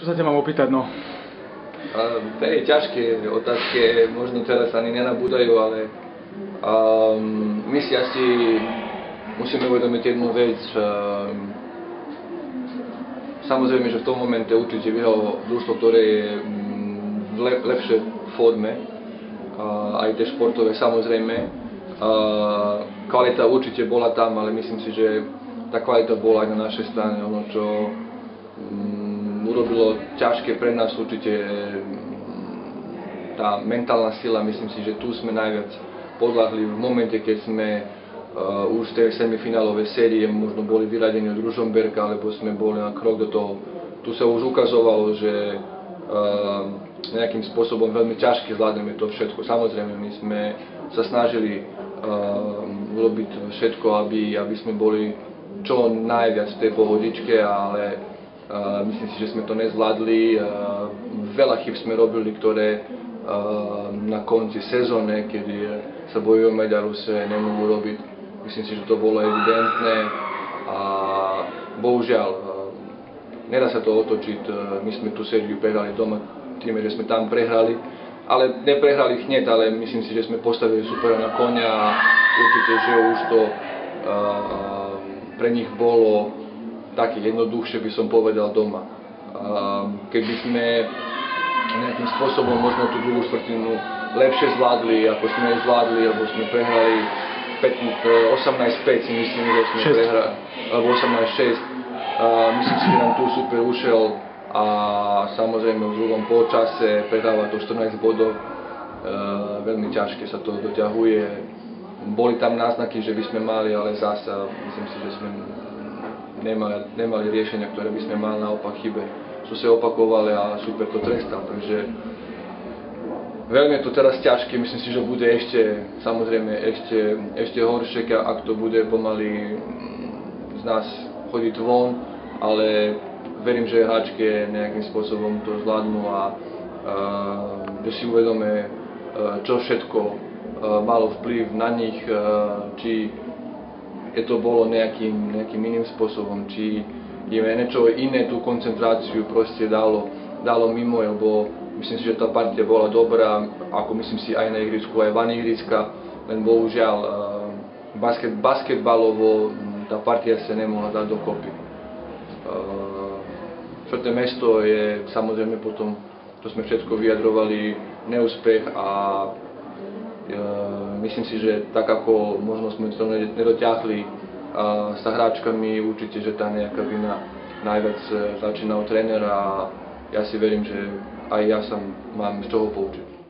Čo sa ťa mám opýtať, no? To je ťažké otázky, možno teraz ani nenabúdajú, ale my si asi musíme uvedomiť jednu vec. Samozrejme, že v tom momente určite vyhralo družstvo, ktoré je v lepšej forme, aj tie športové samozrejme. Kvalita určite bola tam, ale myslím si, že tá kvalita bola aj na našej strane. Ono, čo urobilo ťažké pre nás určite tá mentálna sila. Myslím si, že tu sme najviac podľahli v momente, keď sme už v tej semifinálovej série možno boli vyradení od Ružomberka, alebo sme boli na krok do toho. Tu sa už ukazovalo, že nejakým spôsobom veľmi ťažké zvládneme to všetko. Samozrejme, my sme sa snažili urobiť všetko, aby sme boli čo najviac v tej pohodičke, ale myslím si, že sme to nezvládli. Veľa chyb sme robili, ktoré na konci sezóny, kedy sa bojuje o medailu, sa nemohli robiť. Myslím si, že to bolo evidentné a bohužiaľ nedá sa to otočiť. My sme tú sériu prehrali doma tým, že sme tam prehrali, ale neprehrali hneď, ale myslím si, že sme postavili supera na koňa a určite, že už to pre nich bolo také jednoduchšie, by som povedal, doma. Keby sme nejakým spôsobom možno tú druhú štvrtinu lepšie zvládli, ako sme ju zvládli, alebo sme prehrali 18-5, si myslím, že sme prehrali, alebo 18-6. Myslím si, že nám tu super ušiel a samozrejme v druhom polčase prehráva to 14 bodov. Veľmi ťažké sa to doťahuje. Boli tam náznaky, že by sme mali, ale zase myslím si, že sme nemali riešenia, ktoré by sme mali, naopak chybe sú sa opakovali a super to trestal, takže veľmi je to teraz ťažké. Myslím si, že bude samozrejme ešte horšie, ak to bude pomaly z nás chodiť von, ale verím, že hráčky nejakým spôsobom to zvládnu a že si uvedome, čo všetko malo vplyv na nich, či je to bolo nejakým iným spôsobom, či je niečo iné tú koncentráciu proste dalo mimo, lebo myslím si, že tá partia bola dobrá, ako myslím si aj na ihrisku, aj van ihriska, len bohužiaľ basketbalovo tá partia sa nemohla dať dokopy. Štvrté mesto je samozrejme potom, to sme všetko vyjadrovali, neúspech a myslím si, že tak ako možno sme to nedotiahli s hráčkami, určite, že tá nejaká vina najviac začína od trénera a ja si verím, že aj ja sa mám z čoho poučiť.